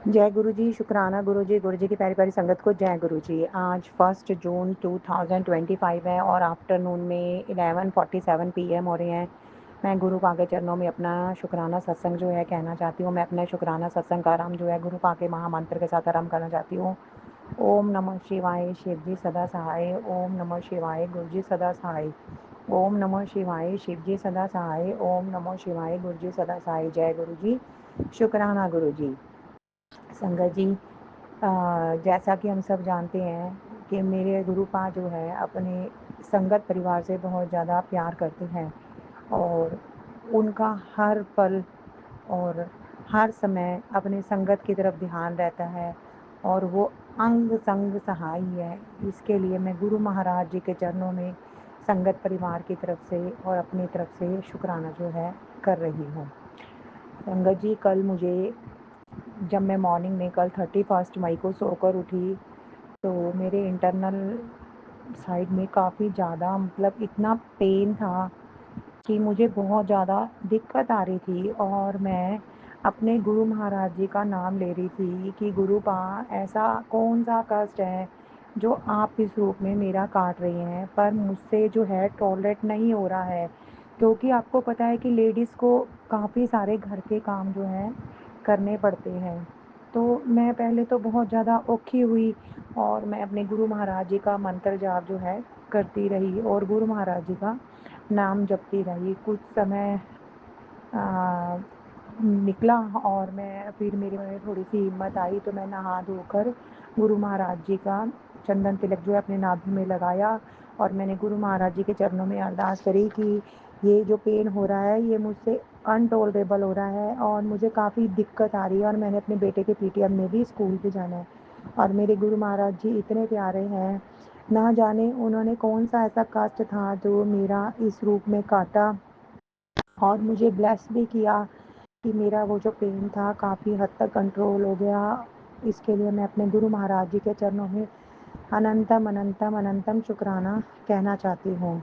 जय गुरु जी, शुकराना गुरु जी की प्यारी-प्यारी संगत को जय गुरु जी। आज 1 जून 2025 है और आफ्टरनून में 11:47 पीएम हो रहे हैं। मैं गुरु पाक के चरणों में अपना शुकराना सत्संग जो है कहना चाहती हूँ। मैं अपने शुकराना सत्संग का आरंभ जो है गुरु पाक के महामंत्र के साथ आरंभ करना चाहती हूँ। ओम नमः शिवाय, शिव जी सदा सहाय। ओम नमः शिवाय, गुरु जी सदा सहाय। ओम नमः शिवाय, शिव जी सदा सहाय। ओम नमः शिवाय, गुरु जी सदा सहाय। जय गुरु जी, शुकराना गुरु जी। संगत जी, जैसा कि हम सब जानते हैं कि मेरे गुरुपा जो है अपने संगत परिवार से बहुत ज़्यादा प्यार करते हैं और उनका हर पल और हर समय अपने संगत की तरफ ध्यान रहता है और वो अंग संग सहाय है। इसके लिए मैं गुरु महाराज जी के चरणों में संगत परिवार की तरफ से और अपनी तरफ से शुक्राना जो है कर रही हूँ। संगत जी, कल मुझे जब मैं मॉर्निंग में कल 31 मई को सोकर उठी तो मेरे इंटरनल साइड में काफ़ी ज़्यादा मतलब इतना पेन था कि मुझे बहुत ज़्यादा दिक्कत आ रही थी और मैं अपने गुरु महाराज जी का नाम ले रही थी कि गुरु पा ऐसा कौन सा कष्ट है जो आप इस रूप में मेरा काट रही हैं, पर मुझसे जो है टॉलरेट नहीं हो रहा है। क्योंकि आपको पता है कि लेडीज़ को काफ़ी सारे घर के काम जो हैं करने पड़ते हैं। तो मैं पहले तो बहुत ज़्यादा औखी हुई और मैं अपने गुरु महाराज जी का मंत्र जाप जो है करती रही और गुरु महाराज जी का नाम जपती रही। कुछ समय निकला और मैं फिर मेरे में थोड़ी सी हिम्मत आई तो मैं नहा धोकर गुरु महाराज जी का चंदन तिलक जो है अपने नाभि में लगाया और मैंने गुरु महाराज जी के चरणों में अरदास करी कि ये जो पेन हो रहा है ये मुझसे अनटोलरेबल हो रहा है और मुझे काफ़ी दिक्कत आ रही है और मैंने अपने बेटे के पीटीएम में भी स्कूल भी जाना है। और मेरे गुरु महाराज जी इतने प्यारे हैं, ना जाने उन्होंने कौन सा ऐसा कष्ट था जो मेरा इस रूप में काटा और मुझे ब्लेस भी किया कि मेरा वो जो पेन था काफ़ी हद तक कंट्रोल हो गया। इसके लिए मैं अपने गुरु महाराज जी के चरणों में अनंतम अनंतम अनंतम शुक्राना कहना चाहती हूँ।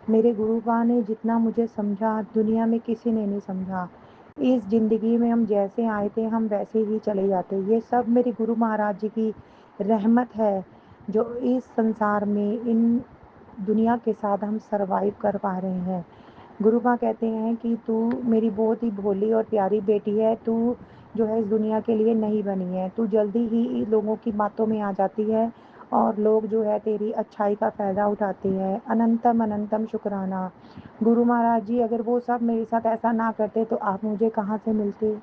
मेरे गुरुपा ने जितना मुझे समझा दुनिया में किसी ने नहीं समझा। इस ज़िंदगी में हम जैसे आए थे हम वैसे ही चले जाते। ये सब मेरे गुरु महाराज जी की रहमत है जो इस संसार में इन दुनिया के साथ हम सरवाइव कर पा रहे हैं। गुरुपा कहते हैं कि तू मेरी बहुत ही भोली और प्यारी बेटी है, तू जो है इस दुनिया के लिए नहीं बनी है, तू जल्दी ही लोगों की बातों में आ जाती है और लोग जो है तेरी अच्छाई का फ़ायदा उठाते हैं। अनंतम अनंतम शुक्राना। गुरु महाराज जी अगर वो सब मेरे साथ ऐसा ना करते तो आप मुझे कहाँ से मिलते,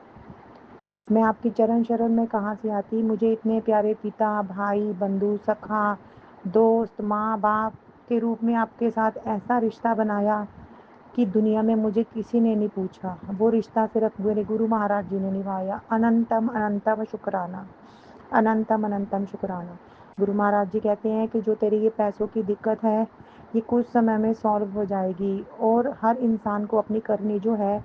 मैं आपकी चरण शरण में कहाँ से आती। मुझे इतने प्यारे पिता भाई बंधु सखा दोस्त माँ बाप के रूप में आपके साथ ऐसा रिश्ता बनाया कि दुनिया में मुझे किसी ने नहीं पूछा। वो रिश्ता सिर्फ मेरे गुरु महाराज जी ने निभाया। अनंतम अनंतम शुक्राना, अनंतम अनंतम शुक्राना। गुरु महाराज जी कहते हैं कि जो तेरी ये पैसों की दिक्कत है ये कुछ समय में सॉल्व हो जाएगी और हर इंसान को अपनी करनी जो है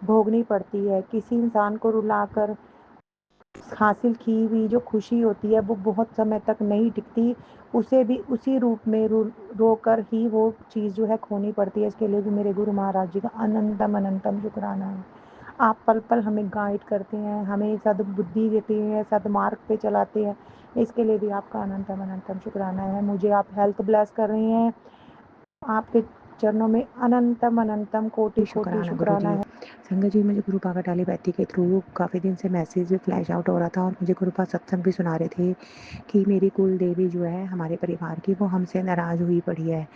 भोगनी पड़ती है। किसी इंसान को रुलाकर हासिल की हुई जो खुशी होती है वो बहुत समय तक नहीं टिकती, उसे भी उसी रूप में रोकर ही वो चीज़ जो है खोनी पड़ती है। इसके लिए भी मेरे गुरु महाराज जी का अनंतम अनंतम शुक्राना है। आप पल पल हमें गाइड करते हैं, हमें सद्बुद्धि देते हैं, सदमार्ग पे चलाते हैं। इसके लिए भी आपका अनंतम अनंतम शुक्राना है। मुझे आप हेल्थ ब्लेस कर रही हैं, आपके चरणों में अनंतम अनंतम कोटि कोटि शुक्राना गुरु शुक्राना जी। है। संगत जी, मुझे गुरुपा का टेलीपैथी के थ्रू काफ़ी दिन से मैसेज भी फ्लैश आउट हो रहा था और मुझे गुरुपा सत्संग भी सुना रहे थे कि मेरी कुल देवी जो है हमारे परिवार की वो हमसे नाराज़ हुई पड़ी है।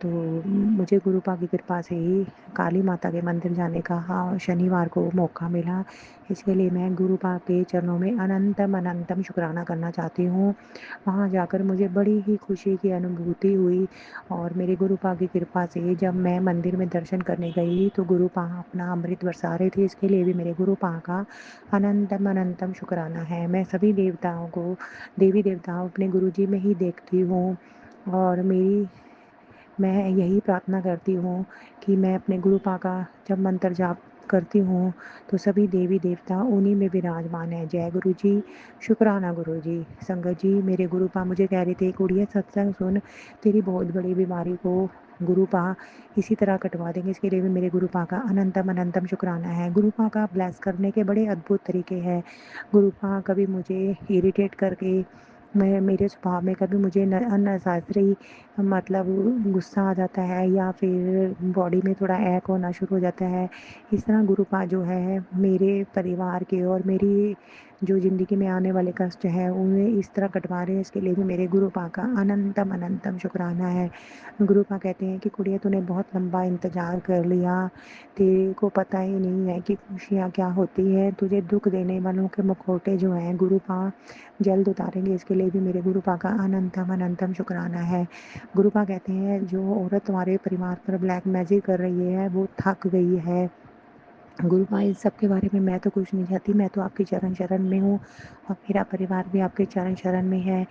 तो मुझे गुरुपा की कृपा से ही काली माता के मंदिर जाने का शनिवार को मौका मिला। इसके लिए मैं गुरुपा के चरणों में अनंतम अनंतम शुक्राना करना चाहती हूँ। वहाँ जाकर मुझे बड़ी ही खुशी की अनुभूति हुई और मेरे गुरुपा की कृपा से जब मैं मंदिर में दर्शन करने गई तो गुरुपा अपना अमृत बरसा रहे थे। इसके लिए भी मेरे गुरुपा का अनंतम अनंतम शुक्राना है। मैं सभी देवताओं को देवी देवताओं अपने गुरुजी में ही देखती हूँ और मैं यही प्रार्थना करती हूँ कि मैं अपने गुरुपा का जब मंत्र जाप करती हूँ, तो सभी देवी-देवता उन्हीं में विराजमान हैं। जय गुरु जी, शुक्राना गुरु जी। संगत जी, मेरे गुरुपा मुझे कह रहे थे, "कुड़िए सत्संग सुन, तेरी बहुत बड़ी बीमारी को गुरुपा इसी तरह कटवा देंगे।" इसके लिए भी मेरे गुरुपा का अनंतम अनंतम शुक्राना है। गुरुपा का ब्लेस करने के बड़े अद्भुत तरीके हैं। गुरुपा कभी मुझे इरिटेट करके मैं मेरे स्वभाव में कभी मुझे न अननेसेसरी मतलब गुस्सा आ जाता है या फिर बॉडी में थोड़ा एक होना शुरू हो जाता है। इस तरह गुरुपा जो है मेरे परिवार के और मेरी जो ज़िंदगी में आने वाले कष्ट हैं उन्हें इस तरह कटवा रहे हैं, इसके लिए भी मेरे गुरुपा का अनंतम अनंतम शुक्राना है। गुरुपा कहते हैं कि कुड़िया तूने बहुत लंबा इंतज़ार कर लिया, तेरे को पता ही नहीं है कि खुशियाँ क्या होती है, तुझे दुःख देने वालों के मुखौटे जो हैं गुरुपा जल्द उतारेंगे, इसके लिए भी मेरे गुरुपा का अनंतम अनंतम शुक्राना है। गुरुपा कहते हैं जो औरत तुम्हारे परिवार पर ब्लैक मैजिक कर रही है वो थक गई है। गुरुमाँ इन सब के बारे में मैं तो कुछ नहीं चाहती, मैं तो आपके चरण शरण में हूँ और मेरा परिवार भी आपके चरण शरण में है।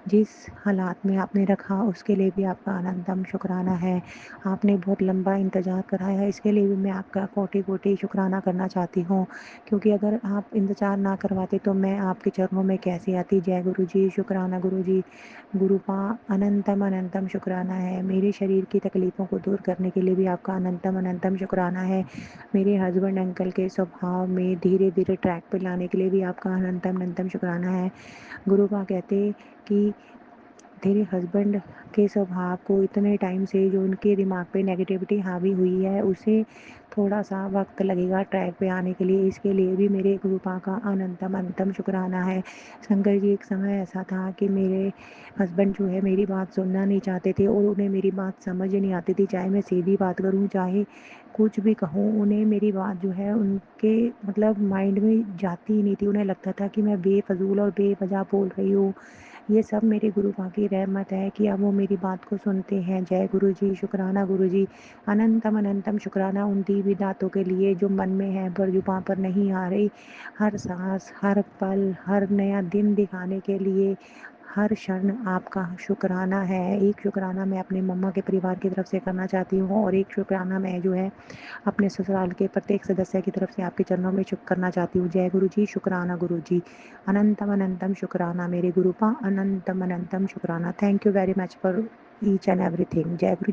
जिस हालात में आपने रखा उसके लिए भी आपका अनंतम शुक्राना है। आपने बहुत लंबा इंतज़ार कराया है, इसके लिए भी मैं आपका कोटि-कोटि शुक्राना करना चाहती हूँ, क्योंकि अगर आप इंतज़ार ना करवाते तो मैं आपके चरणों में कैसे आती। जय गुरु जी, शुक्राना गुरु जी। गुरुपा अनंतम अनंतम शुक्राना है। मेरे शरीर की तकलीफ़ों को दूर करने के लिए भी आपका अनंतम अनंतम शुक्राना है। मेरे हस्बैंड अंकल के स्वभाव में धीरे-धीरे ट्रैक पे लाने के लिए भी आपका अनंतम अनंतम शुक्राना है। गुरुपा कहते कि तेरे हस्बैंड के स्वभाव को इतने टाइम से जो उनके दिमाग पे नेगेटिविटी हावी हुई है, उसे थोड़ा-सा वक़्त लगेगा ट्रैक पे आने के लिए। इसके लिए भी मेरे गुरुपा का अनंतम अनंतम शुक्राना है। शंकर जी, एक समय ऐसा था कि मेरे हस्बैंड जो है मेरी बात सुनना नहीं चाहते थे और उन्हें मेरी बात समझ ही नहीं आती थी, चाहे मैं सीधी बात करूँ, चाहे कुछ भी कहूँ, उन्हें मेरी बात जो है उनके मतलब माइंड में जाती ही नहीं थी। उन्हें लगता था कि मैं बेफ़िज़ूल और बेवजह बोल रही हूँ। ये सब मेरे गुरुपा की रहमत है कि अब वो मेरी बात को सुनते हैं। जय गुरु जी, शुक्राना गुरु जी। अनंतम अनंतम शुक्राना उन दीवी दातों के लिए जो मन में है पर ज़ुबान पर नहीं आ रही। हर साँस, हर पल, हर नया दिन दिखाने के लिए हर क्षण आपका शुक्राना है। एक शुक्राना मैं अपने मम्मा के परिवार की तरफ से करना चाहती हूँ और एक शुक्राना मैं जो है अपने ससुराल के प्रत्येक सदस्य की तरफ से आपके चरणों में शुक्र करना चाहती हूँ। जय गुरु जी, शुक्राना गुरु जी। अनंतम अनंतम शुक्राना मेरे गुरुपा, अनंतम अनंतम शुक्राना। Thank you very much for each and everything. जय गुरु